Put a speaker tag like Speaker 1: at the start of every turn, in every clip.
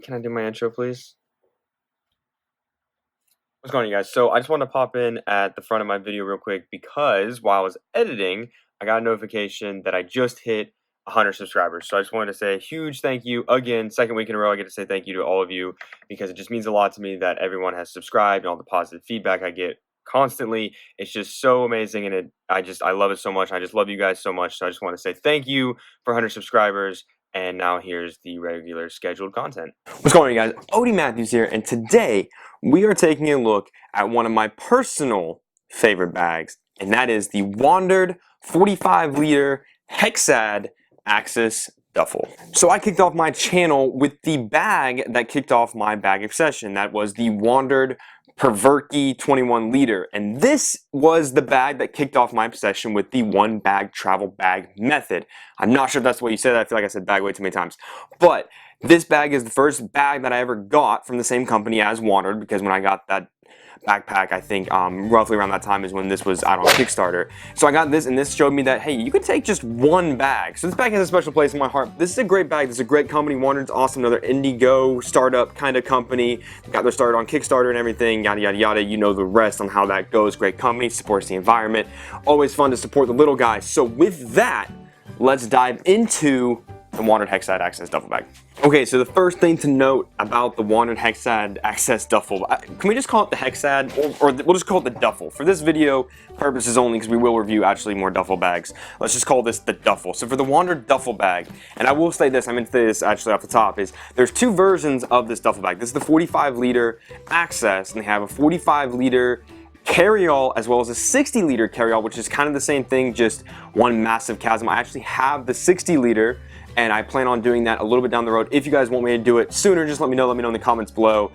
Speaker 1: can I do my intro, please? What's going on, you guys? So I just want to pop in at the front of my video real quick because while I was editing, I got a notification that I just hit 100 subscribers. So I just wanted to say a huge thank you again. Second week in a row, I get to say thank you to all of you because it just means a lot to me that everyone has subscribed and all the positive feedback I get constantly. It's just so amazing, and I love it so much. I just love you guys so much. So I just want to say thank you for 100 subscribers. And now here's the regular scheduled content. What's going on, you guys? Odie Matthews here, and today we are taking a look at one of my personal favorite bags, and that is the WANDRD 45L Hexad Access Duffel. So I kicked off my channel with the bag that kicked off my bag obsession. That was the WANDRD Perverky 21L, and this was the bag that kicked off my obsession with the one bag travel bag method. I'm not sure if that's what you said. I feel like I said bag way too many times, but this bag is the first bag that I ever got from the same company as WANDRD, because when I got that backpack, I think roughly around that time is when this was out on Kickstarter. So I got this, and this showed me that, hey, you could take just one bag. So this bag has a special place in my heart. This is a great bag. This is a great company. WANDRD's awesome. Another Indigo startup kind of company. Got their start on Kickstarter and everything, yada, yada, yada. You know the rest on how that goes. Great company, supports the environment. Always fun to support the little guys. So with that, let's dive into the WANDRD Hexad Access Duffel Bag. Okay, so the first thing to note about the WANDRD Hexad Access Duffel, can we just call it the Hexad, or we'll just call it the Duffel? For this video purposes only, because we will review actually more duffel bags, let's just call this the Duffel. So for the WANDRD Duffel Bag, and I will say this, I meant to say this actually off the top, is there's two versions of this duffel bag. This is the 45L Access, and they have a 45L carry-all as well as a 60L carry-all, which is kind of the same thing, just one massive chasm. I actually have the 60L, and I plan on doing that a little bit down the road. If you guys want me to do it sooner, just let me know in the comments below.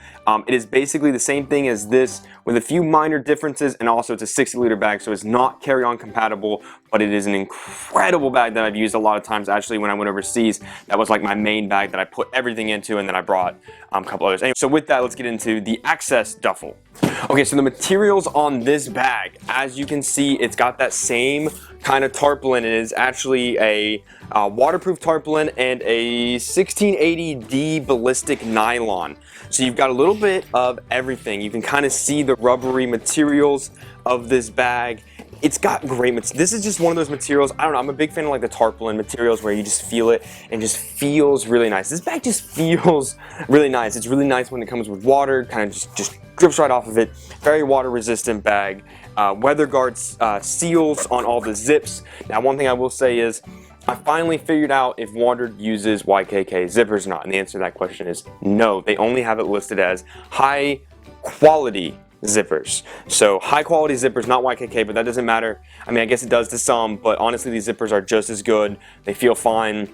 Speaker 1: It is basically the same thing as this with a few minor differences, and also it's a 60L bag, so it's not carry-on compatible, but it is an incredible bag that I've used a lot of times. Actually, when I went overseas, that was like my main bag that I put everything into, and then I brought a couple others. Anyway, so with that, let's get into the Access Duffel. Okay, so the materials on this bag, as you can see, it's got that same kind of tarpaulin. It is actually a waterproof tarpaulin and a 1680D ballistic nylon. So you've got a little bit of everything. You can kind of see the rubbery materials of this bag. It's got great materials. This is just one of those materials, I don't know, I'm a big fan of like the tarpaulin materials where you just feel it and just feels really nice. This bag just feels really nice. It's really nice when it comes with water, kind of just drips right off of it. Very water resistant bag. Weather guards, seals on all the zips. Now one thing I will say is, I finally figured out if WANDRD uses YKK zippers or not, and the answer to that question is no. They only have it listed as high quality zippers. So high quality zippers, not YKK, but that doesn't matter. I mean, I guess it does to some, but honestly these zippers are just as good. They feel fine.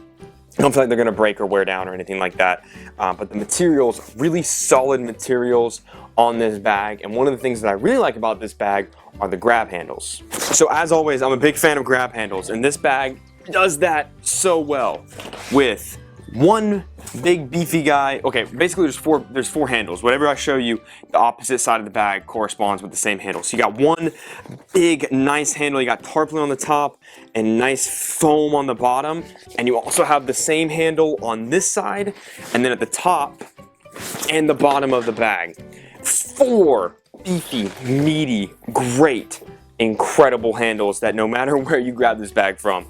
Speaker 1: I don't feel like they're gonna break or wear down or anything like that. But the materials, really solid materials on this bag. And one of the things that I really like about this bag are the grab handles. So as always, I'm a big fan of grab handles, and this bag does that so well with one big beefy guy. Okay, basically there's four handles. Whatever I show you, the opposite side of the bag corresponds with the same handle. So you got one big nice handle, you got tarpaulin on the top and nice foam on the bottom, and you also have the same handle on this side, and then at the top and the bottom of the bag. Four beefy, meaty, great, incredible handles that no matter where you grab this bag from,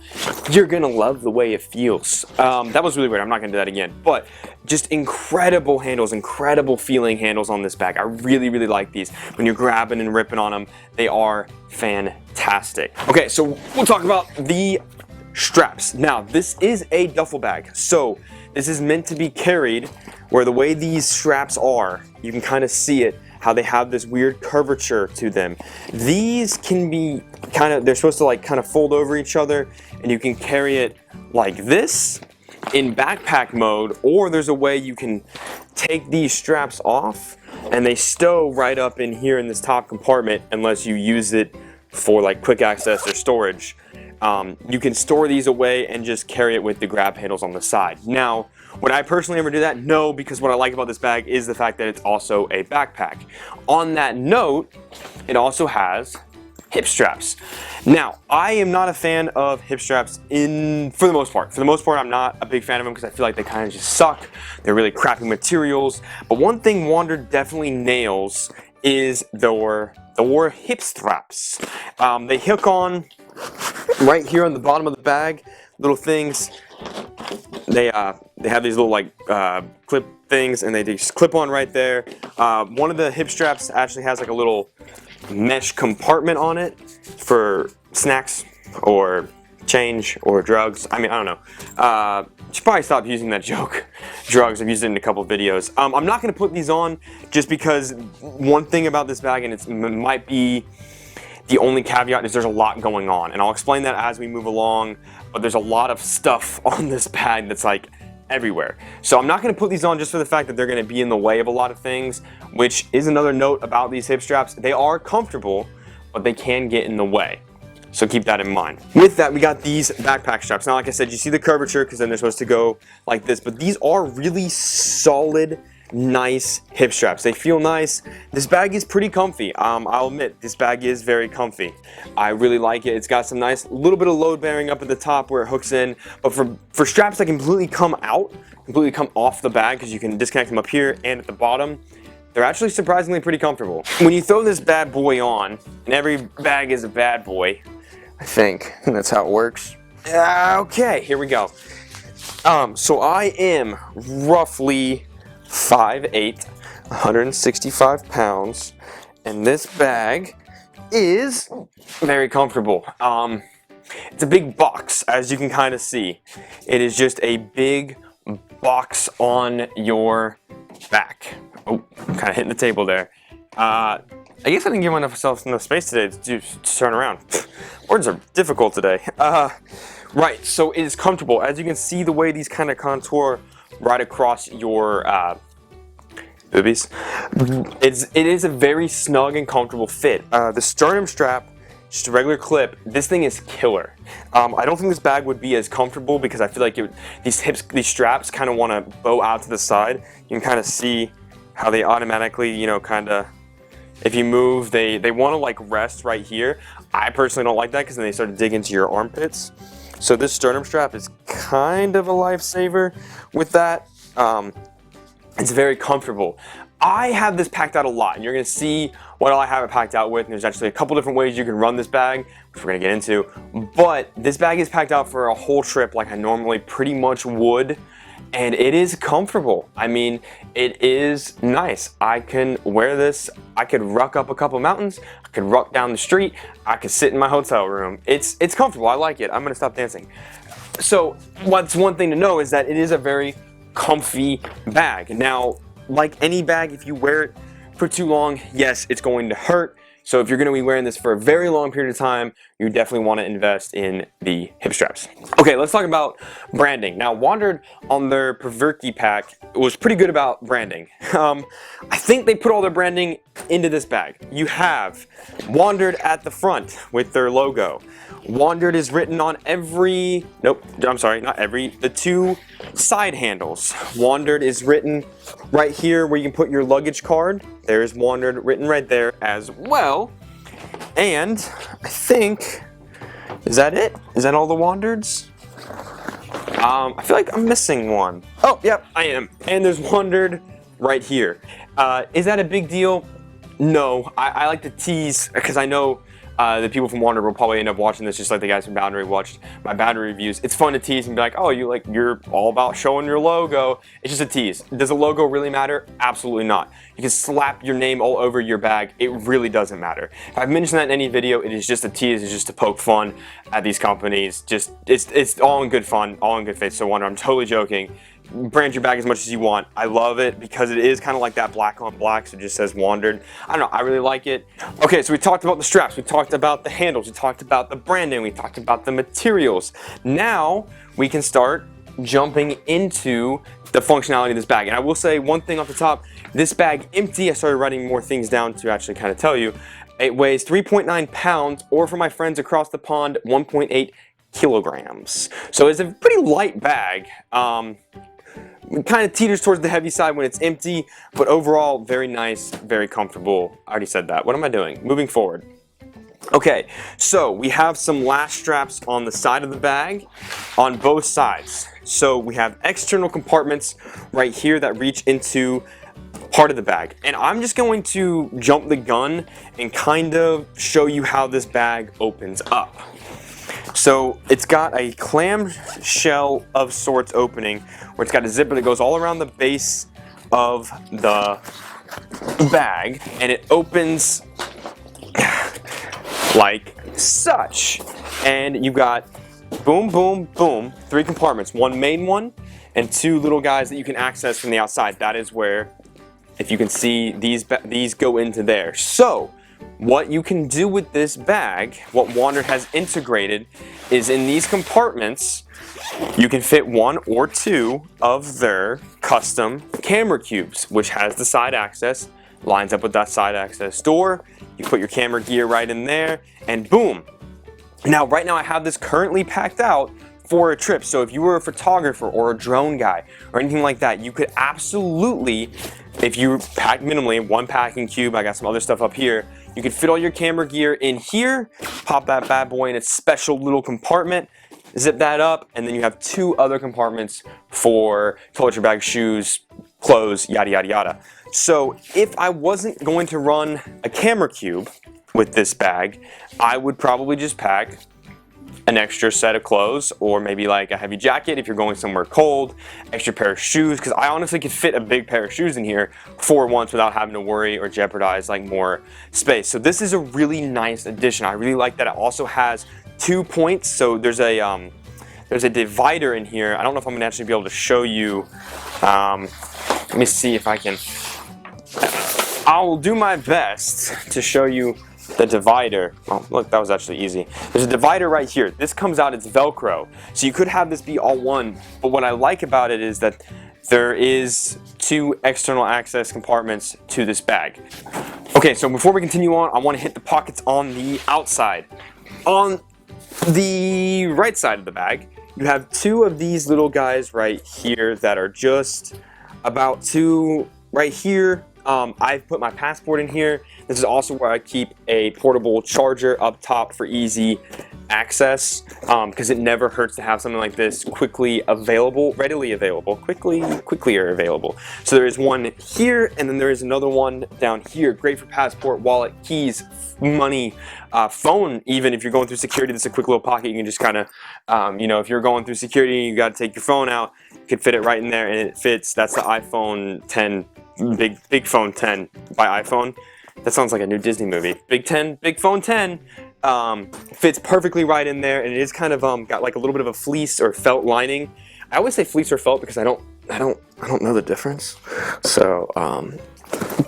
Speaker 1: you're gonna love the way it feels. That was really weird. I'm not gonna do that again, but just incredible handles, incredible feeling handles on this bag. I really, really like these. When you're grabbing and ripping on them, they are fantastic. Okay, so we'll talk about the straps. Now, this is a duffel bag, so this is meant to be carried where the way these straps are, you can kind of see it, how they have this weird curvature to them. These can be they're supposed to like kind of fold over each other, and you can carry it like this in backpack mode, or there's a way you can take these straps off and they stow right up in here in this top compartment unless you use it for like quick access or storage. You can store these away and just carry it with the grab handles on the side. Now, would I personally ever do that? No, because what I like about this bag is the fact that it's also a backpack. On that note, it also has hip straps. Now, I am not a fan of hip straps for the most part. For the most part, I'm not a big fan of them because I feel like they kind of just suck. They're really crappy materials. But one thing WANDRD definitely nails is their hip straps. They hook on right here on the bottom of the bag, little things. They have these little like clip things, and they just clip on right there. One of the hip straps actually has like a little mesh compartment on it for snacks or change or drugs. I mean, I don't know. Should probably stop using that joke. Drugs, I've used it in a couple of videos. I'm not gonna put these on just because one thing about this bag, and it might be the only caveat, is there's a lot going on, and I'll explain that as we move along, but there's a lot of stuff on this bag that's like everywhere. So I'm not going to put these on just for the fact that they're going to be in the way of a lot of things, which is another note about these hip straps. They are comfortable, but they can get in the way. So keep that in mind. With that, we got these backpack straps. Now, like I said, you see the curvature because then they're supposed to go like this, but these are really solid, nice hip straps. They feel nice. This bag is pretty comfy. I'll admit, this bag is very comfy. I really like it. It's got some nice little bit of load bearing up at the top where it hooks in, but for straps that completely come off the bag, because you can disconnect them up here and at the bottom, they're actually surprisingly pretty comfortable. When you throw this bad boy on, and every bag is a bad boy, I think that's how it works. Okay, here we go. So I am roughly 5'8", 165 pounds, and this bag is very comfortable. It's a big box, as you can kind of see. It is just a big box on your back. Oh, kind of hitting the table there. I guess I didn't give myself enough space today to turn around. Words are difficult today. Right, so it is comfortable. As you can see, the way these kind of contour right across your boobies. It is a very snug and comfortable fit. The sternum strap, just a regular clip, this thing is killer. I don't think this bag would be as comfortable because I feel like these straps kind of want to bow out to the side. You can kind of see how they automatically, you know, kind of, if you move, they want to like rest right here. I personally don't like that because then they start to dig into your armpits. So this sternum strap is kind of a lifesaver with that. It's very comfortable. I have this packed out a lot, and you're going to see what I have it packed out with. And there's actually a couple different ways you can run this bag, which we're going to get into. But this bag is packed out for a whole trip like I normally pretty much would. And it is comfortable. I mean, it is nice. I can wear this. I could ruck up a couple mountains. I could ruck down the street. I could sit in my hotel room. It's comfortable. I like it. I'm going to stop dancing. So what's one thing to know is that it is a very comfy bag. Now, like any bag, if you wear it for too long, yes, it's going to hurt. So if you're going to be wearing this for a very long period of time, you definitely want to invest in the hip straps. Okay, let's talk about branding. Now, WANDRD on their Perverky pack was pretty good about branding. I think they put all their branding into this bag. You have WANDRD at the front with their logo. WANDRD is written on every, nope, I'm sorry, not every, the two side handles. WANDRD is written right here where you can put your luggage card. There's WANDRD written right there as well. And I think, is that it? Is that all the WANDRDs? I feel like I'm missing one. Oh, yep, I am. And there's WANDRD right here. Is that a big deal? No, I like to tease because I know the people from WANDRD will probably end up watching this just like the guys from WANDRD watched my WANDRD reviews. It's fun to tease and be like, oh, you're all about showing your logo. It's just a tease. Does the logo really matter? Absolutely not. You can slap your name all over your bag. It really doesn't matter. If I've mentioned that in any video, it is just a tease. It's just to poke fun at these companies. Just it's all in good fun, all in good faith. So WANDRD, I'm totally joking. Brand your bag as much as you want. I love it because it is kind of like that black on black, so it just says WANDRD. I don't know, I really like it. Okay, so we talked about the straps, we talked about the handles, we talked about the branding, we talked about the materials. Now we can start jumping into the functionality of this bag. And I will say one thing off the top, this bag empty, I started writing more things down to actually kind of tell you. It weighs 3.9 pounds, or for my friends across the pond, 1.8 kilograms. So it's a pretty light bag. It kind of teeters towards the heavy side when it's empty, but overall very nice, very comfortable. I already said that. What am I doing? Moving forward. Okay, so we have some last straps on the side of the bag on both sides. So we have external compartments right here that reach into part of the bag. And I'm just going to jump the gun and kind of show you how this bag opens up. So it's got a clamshell of sorts opening where it's got a zipper that goes all around the base of the bag, and it opens like such. And you've got boom, boom, boom, 3 compartments, one main one and 2 little guys that you can access from the outside. That is where, if you can see, these go into there. So what you can do with this bag, what WANDRD has integrated, is in these compartments you can fit 1 or 2 of their custom camera cubes, which has the side access, lines up with that side access door. You put your camera gear right in there, and boom. Now, right now I have this currently packed out for a trip. So if you were a photographer or a drone guy or anything like that, you could absolutely, if you pack minimally, 1 packing cube, I got some other stuff up here, you could fit all your camera gear in here, pop that bad boy in its special little compartment, zip that up, and then you have 2 other compartments for toiletry bag, shoes, clothes, yada, yada, yada. So if I wasn't going to run a camera cube with this bag, I would probably just pack an extra set of clothes, or maybe like a heavy jacket if you're going somewhere cold, extra pair of shoes, because I honestly could fit a big pair of shoes in here for once without having to worry or jeopardize like more space. So this is a really nice addition. I really like that it also has 2 points. So there's a divider in here. I don't know if I'm gonna actually be able to show you. Let me see if I can. I'll do my best to show you the divider. Oh, look, that was actually easy. There's a divider right here. This comes out, it's Velcro. So you could have this be all one, but what I like about it is that there is 2 external access compartments to this bag. Okay, so before we continue on, I want to hit the pockets on the outside. On the right side of the bag, you have 2 of these little guys right here that are just about to right here. I've put my passport in here. This is also where I keep a portable charger up top for easy access, because it never hurts to have something like this quickly available, readily available, quicker available. So there is one here, and then there is another one down here. Great for passport, wallet, keys, money, phone. Even if you're going through security, this is a quick little pocket. You can just kind of, you know, if you're going through security, you got to take your phone out. You can fit it right in there, and it fits. That's the iPhone 10. Big Phone 10 by iPhone. That sounds like a new Disney movie. Big Phone 10 fits perfectly right in there, and it is kind of got like a little bit of a fleece or felt lining. I always say fleece or felt because I don't know the difference. So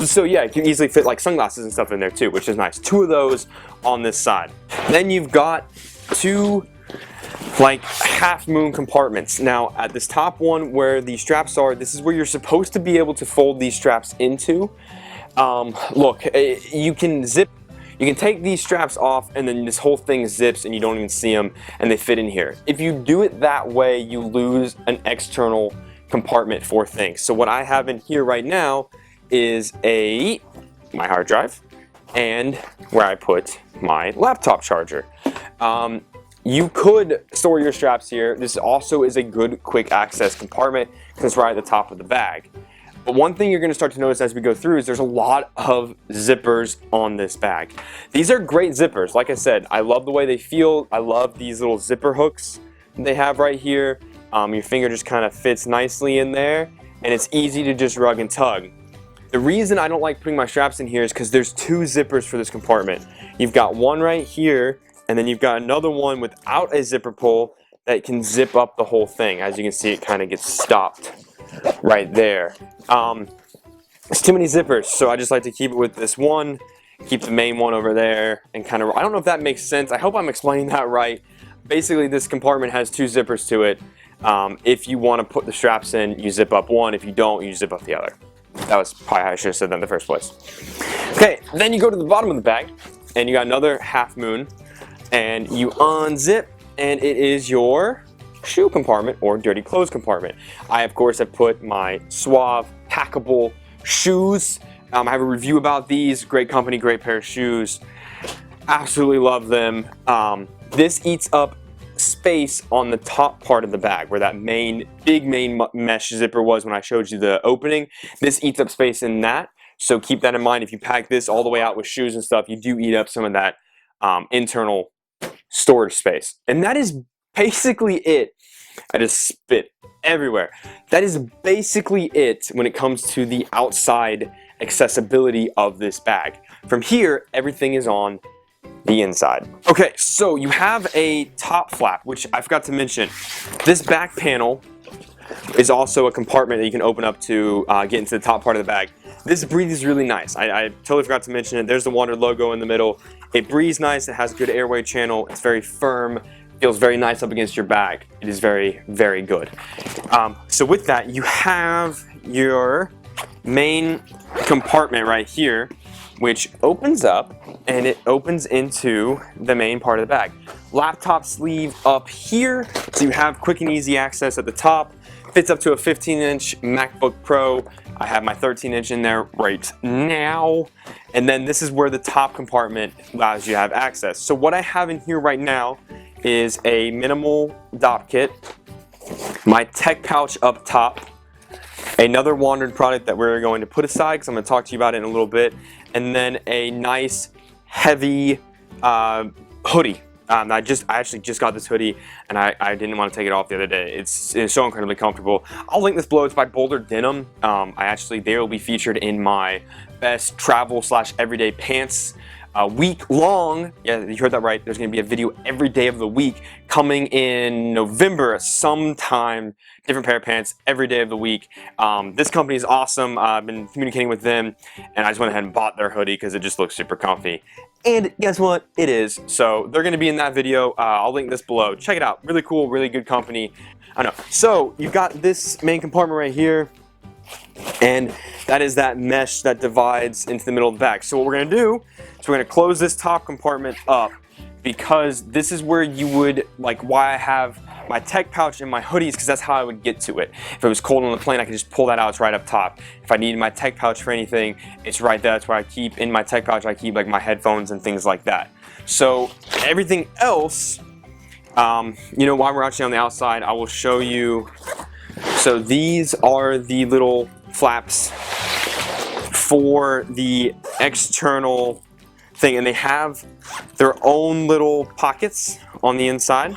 Speaker 1: so yeah, you can easily fit like sunglasses and stuff in there too, which is nice. 2 of those on this side. Then you've got 2 like half moon compartments. Now at this top one where the straps are, this is where you're supposed to be able to fold these straps into. Look, you can take these straps off and then this whole thing zips and you don't even see them and they fit in here. If you do it that way, you lose an external compartment for things. So what I have in here right now is my hard drive and where I put my laptop charger. You could store your straps here. This also is a good quick access compartment because it's right at the top of the bag. But one thing you're going to start to notice as we go through is there's a lot of zippers on this bag. These are great zippers. Like I said, I love the way they feel. I love these little zipper hooks they have right here. Your finger just kind of fits nicely in there, and it's easy to just rug and tug. The reason I don't like putting my straps in here is because there's 2 zippers for this compartment. You've got one right here, and then you've got another one without a zipper pull that can zip up the whole thing. As you can see, it kind of gets stopped right there. It's too many zippers, so I just like to keep it with this one, keep the main one over there, and kind of, I don't know if that makes sense. I hope I'm explaining that right. Basically, this compartment has 2 zippers to it. If you want to put the straps in, you zip up one. If you don't, you zip up the other. That was probably how I should have said that in the first place. Okay, then you go to the bottom of the bag, and you got another half moon. And you unzip, and it is your shoe compartment or dirty clothes compartment. I, of course, have put my Suave packable shoes. I have a review about these. Great company, great pair of shoes. Absolutely love them. This eats up space on the top part of the bag where that big main mesh zipper was when I showed you the opening. This eats up space in that, so keep that in mind. If you pack this all the way out with shoes and stuff, you do eat up some of that internal storage space. And that is basically it. I just spit everywhere. That is basically it when it comes to the outside accessibility of this bag. From here, everything is on the inside. Okay, so you have a top flap, which I forgot to mention. This back panel is also a compartment that you can open up to get into the top part of the bag. This breathes really nice. I totally forgot to mention it. There's the WANDRD logo in the middle. It breathes nice. It has good airway channel. It's very firm. Feels very nice up against your bag. It is very, very good. So with that, you have your main compartment right here, which opens up, and it opens into the main part of the bag. Laptop sleeve up here, so you have quick and easy access at the top. Fits up to a 15-inch MacBook Pro. I have my 13-inch in there right now. And then this is where the top compartment allows you to have access. So what I have in here right now is a minimal dop kit, my tech pouch up top, another WANDRD product that we're going to put aside because I'm going to talk to you about it in a little bit, and then a nice heavy hoodie. I actually just got this hoodie, and I didn't want to take it off the other day. It's so incredibly comfortable. I'll link this below. It's by Boulder Denim. They will be featured in my best travel / everyday pants week long. Yeah, you heard that right. There's going to be a video every day of the week coming in November sometime. Different pair of pants every day of the week. This company is awesome. I've been communicating with them, and I just went ahead and bought their hoodie because it just looks super comfy. And guess what? It is. So they're going to be in that video. I'll link this below. Check it out. Really cool, really good company. I know. So you've got this main compartment right here, and that is that mesh that divides into the middle of the bag. So what we're going to do is we're going to close this top compartment up, because this is where you would, like, why I have my tech pouch and my hoodies, because that's how I would get to it. If it was cold on the plane, I could just pull that out. It's right up top. If I needed my tech pouch for anything, it's right there. That's where I keep, in my tech pouch, I keep like my headphones and things like that. So everything else, you know, while we're actually on the outside, I will show you. So these are the little flaps for the external thing, and they have their own little pockets on the inside.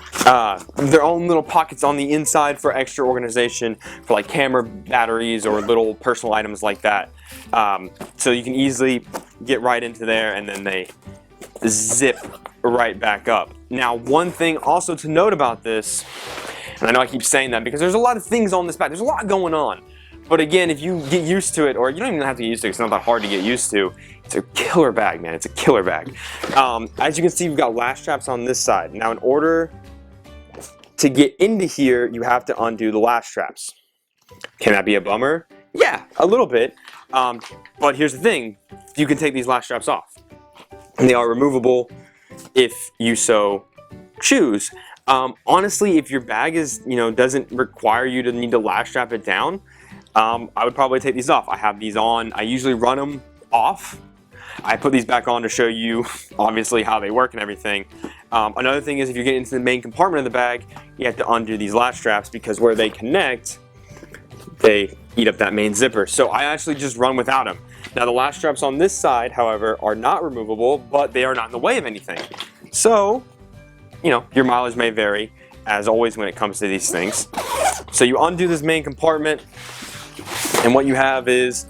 Speaker 1: Their own little pockets on the inside for extra organization for like camera batteries or little personal items like that. So you can easily get right into there, and then they zip right back up. Now, one thing also to note about this, and I know I keep saying that because there's a lot of things on this bag. There's a lot going on. But again, if you get used to it, or you don't even have to get used to it, it's not that hard to get used to. It's a killer bag, man. It's a killer bag. As you can see, we've got lash straps on this side. Now, in order to get into here, you have to undo the lash straps. Can that be a bummer? Yeah, a little bit. But here's the thing. You can take these lash straps off. And they are removable if you so choose. Honestly, if your bag is, doesn't require you to need to lash strap it down, I would probably take these off. I have these on. I usually run them off. I put these back on to show you, obviously, how they work and everything. Another thing is, if you get into the main compartment of the bag, you have to undo these latch straps, because where they connect, they eat up that main zipper. So I actually just run without them. Now, the latch straps on this side, however, are not removable, but they are not in the way of anything. So, your mileage may vary, as always, when it comes to these things. So you undo this main compartment, and what you have is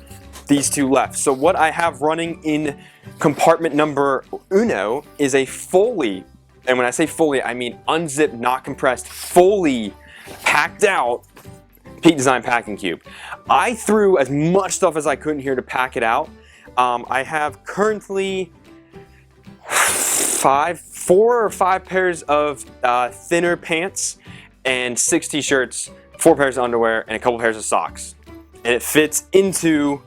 Speaker 1: these two left. So what I have running in compartment number uno is a fully, and when I say fully, I mean unzipped, not compressed, fully packed out Peak Design packing cube. I threw as much stuff as I could in here to pack it out. I have currently 4 or 5 pairs of thinner pants and 6 t-shirts, 4 pairs of underwear, and a couple pairs of socks. And it fits into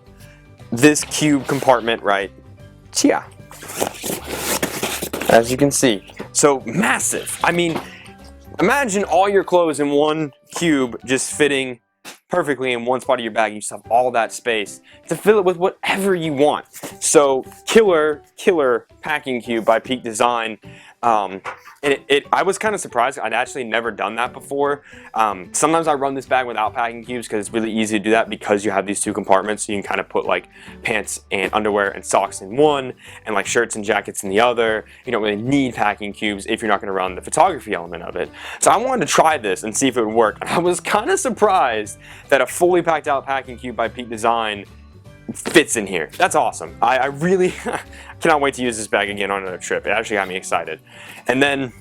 Speaker 1: this cube compartment right here, as you can see. So massive. I mean, imagine all your clothes in one cube just fitting perfectly in one spot of your bag. You just have all that space to fill it with whatever you want. So killer packing cube by Peak Design. I was kind of surprised. I'd actually never done that before. Sometimes I run this bag without packing cubes because it's really easy to do that because you have these two compartments. So you can kind of put like pants and underwear and socks in one and like shirts and jackets in the other. You don't really need packing cubes if you're not going to run the photography element of it. So I wanted to try this and see if it would work. And I was kind of surprised that a fully packed out packing cube by Peak Design fits in here. That's awesome. I really cannot wait to use this bag again on another trip. It actually got me excited. And then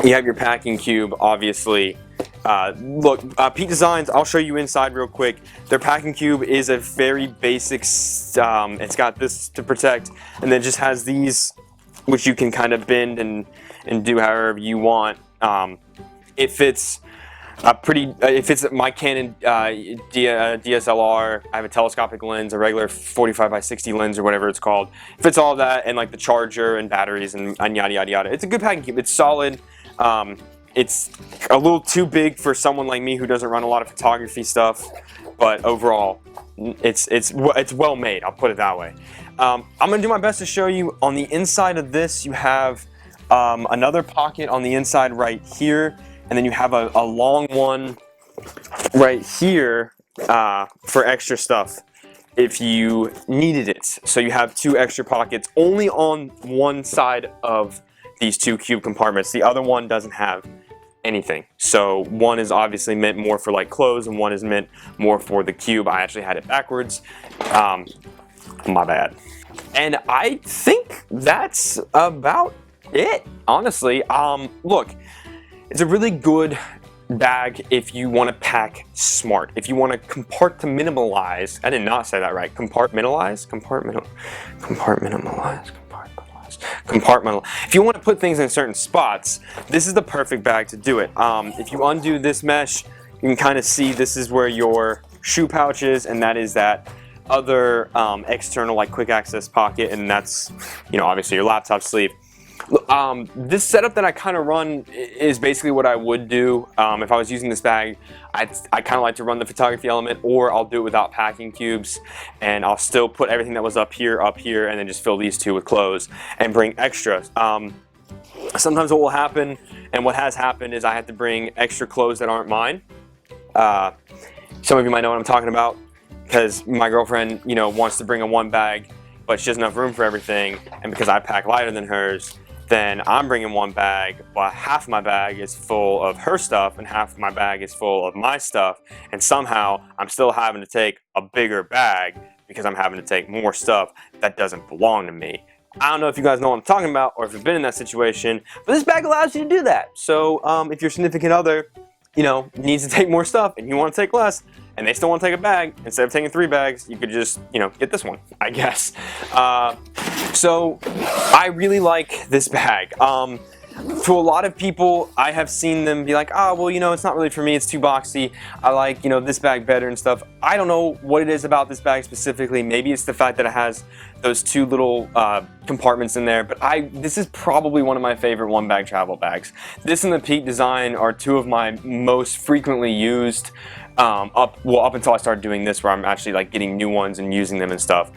Speaker 1: you have your packing cube, obviously. Look, Peak Designs, I'll show you inside real quick. Their packing cube is a very basic, it's got this to protect, and then just has these, which you can kind of bend and do however you want. It fits it fits my Canon DSLR. I have a telescopic lens, a regular 45x60 lens or whatever it's called. It fits all of that, and like the charger and batteries and yada yada yada. It's a good packing cube. It's solid. It's a little too big for someone like me who doesn't run a lot of photography stuff, but overall, it's well made. I'll put it that way. I'm gonna do my best to show you on the inside of this. You have another pocket on the inside right here. And then you have a long one right here for extra stuff if you needed it. So you have two extra pockets only on one side of these two cube compartments. The other one doesn't have anything. So one is obviously meant more for like clothes and one is meant more for the cube. I actually had it backwards. My bad. And I think that's about it, honestly. Look. It's a really good bag if you want to pack smart. If you want to compartmentalize, I did not say that right. Compartmentalize. If you want to put things in certain spots, this is the perfect bag to do it. If you undo this mesh, you can kind of see this is where your shoe pouch is, and that is that other external like quick access pocket, and that's, you know, obviously your laptop sleeve. This setup that I kind of run is basically what I would do if I was using this bag. I kind of like to run the photography element, or I'll do it without packing cubes, and I'll still put everything that was up here, and then just fill these two with clothes and bring extras. Sometimes what will happen, and what has happened, is I have to bring extra clothes that aren't mine. Some of you might know what I'm talking about, because my girlfriend, you know, wants to bring a one bag, but she doesn't have room for everything, and because I pack lighter than hers, then I'm bringing one bag, while half my bag is full of her stuff and half my bag is full of my stuff, and somehow I'm still having to take a bigger bag because I'm having to take more stuff that doesn't belong to me. I don't know if you guys know what I'm talking about or if you've been in that situation, but this bag allows you to do that. So if your significant other, you know, needs to take more stuff and you want to take less, and they still want to take a bag, instead of taking 3 bags, you could just, you know, get this one, I guess. So I really like this bag. To a lot of people, I have seen them be like, oh, well, you know, it's not really for me, it's too boxy. I like, you know, this bag better and stuff. I don't know what it is about this bag specifically. Maybe it's the fact that it has those two little compartments in there, but this is probably one of my favorite one bag travel bags. This and the Peak Design are two of my most frequently used up until I started doing this, where I'm actually like getting new ones and using them and stuff.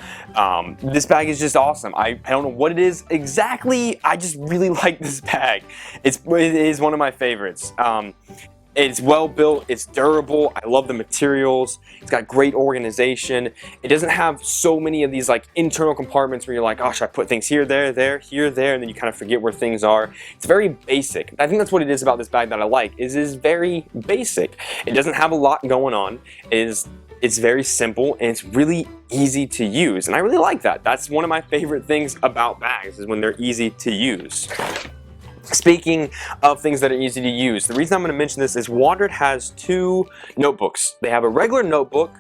Speaker 1: This bag is just awesome. I don't know what it is exactly. I just really like this bag. It is one of my favorites. It's well built, it's durable, I love the materials, it's got great organization. It doesn't have so many of these like internal compartments where you're like, gosh, I put things here, there, here, there, and then you kind of forget where things are. It's very basic. I think that's what it is about this bag that I like, is very basic. It doesn't have a lot going on. It's very simple and it's really easy to use, and I really like that. That's one of my favorite things about bags, is when they're easy to use. Speaking of things that are easy to use, the reason I'm going to mention this is WANDRD has 2 notebooks. They have a regular notebook,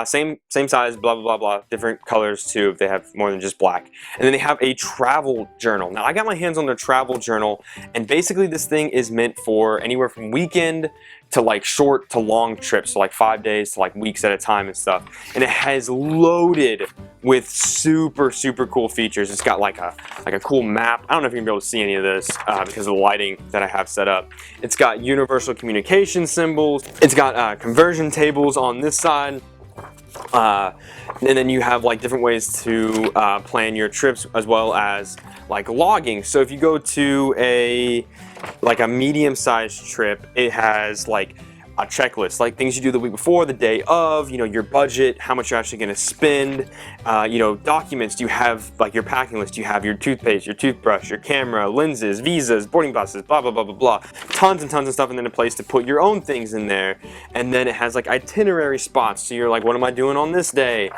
Speaker 1: Same size, blah, blah, blah, blah, different colors too, if they have more than just black. And then they have a travel journal. Now I got my hands on their travel journal, and basically this thing is meant for anywhere from weekend to like short to long trips, so like 5 days to like weeks at a time and stuff. And it has loaded with super cool features. It's got like a cool map. I don't know if you're gonna be able to see any of this because of the lighting that I have set up. It's got universal communication symbols. It's got conversion tables on this side. And then you have like different ways to plan your trips, as well as like logging. So if you go to a medium-sized trip, it has like a checklist, like things you do the week before, the day of, you know, your budget, how much you're actually going to spend, you know, documents. Do you have like your packing list? Do you have your toothpaste, your toothbrush, your camera, lenses, visas, boarding passes, blah, blah, blah, blah, blah. Tons and tons of stuff, and then a place to put your own things in there. And then it has like itinerary spots. So you're like, what am I doing on this day?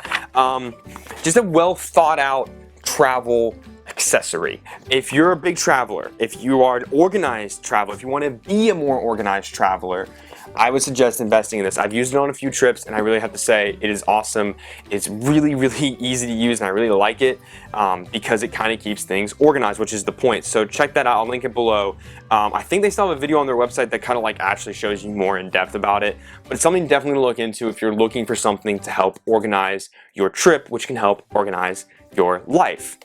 Speaker 1: Just a well thought out travel accessory. If you're a big traveler, if you are an organized traveler, if you want to be a more organized traveler, I would suggest investing in this. I've used it on a few trips, and I really have to say it is awesome. It's really easy to use, and I really like it because it kind of keeps things organized, which is the point. So check that out. I'll link it below. I think they still have a video on their website that kind of like actually shows you more in depth about it, but it's something definitely to look into if you're looking for something to help organize your trip, which can help organize your life.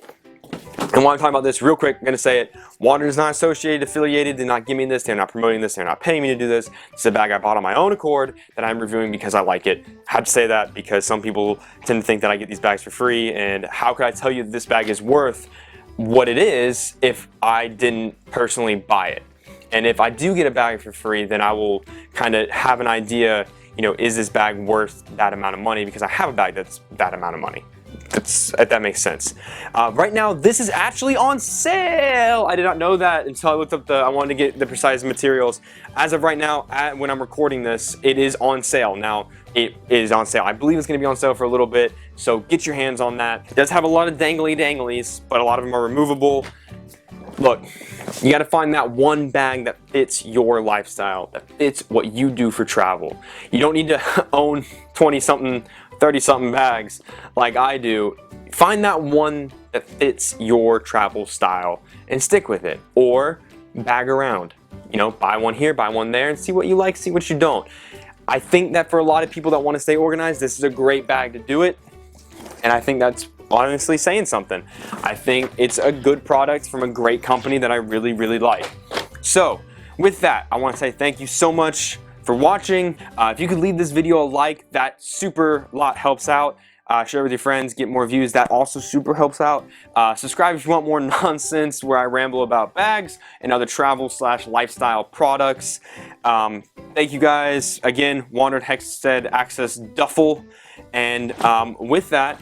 Speaker 1: And while I'm talking about this real quick, I'm going to say it. WANDRD is not associated, affiliated. They're not giving me this. They're not promoting this. They're not paying me to do this. It's a bag I bought on my own accord that I'm reviewing because I like it. I had to say that because some people tend to think that I get these bags for free. And how could I tell you this bag is worth what it is if I didn't personally buy it? And if I do get a bag for free, then I will kind of have an idea, you know, is this bag worth that amount of money? Because I have a bag that's that amount of money. If that makes sense. Right now, this is actually on sale. I did not know that until I looked up I wanted to get the precise materials. As of right now, when I'm recording this, it is on sale. Now, it is on sale. I believe it's going to be on sale for a little bit, so get your hands on that. It does have a lot of danglies, but a lot of them are removable. Look, you got to find that one bag that fits your lifestyle, that fits what you do for travel. You don't need to own 20-something, 30-something bags like I do. Find that one that fits your travel style and stick with it, or bag around. You know, buy one here, buy one there, and see what you like, see what you don't. I think that for a lot of people that want to stay organized, this is a great bag to do it, and I think that's honestly saying something. I think it's a good product from a great company that I really like. So with that, I want to say thank you so much for watching. If you could leave this video a like, that super lot helps out. Share with your friends, get more views, that also super helps out. Subscribe if you want more nonsense where I ramble about bags and other travel/lifestyle products. Thank you guys. Again, WANDRD Hexad Access Duffel. And with that,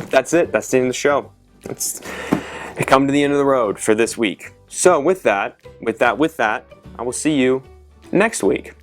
Speaker 1: that's it. That's the end of the show. It's come to the end of the road for this week. So with that, I will see you next week.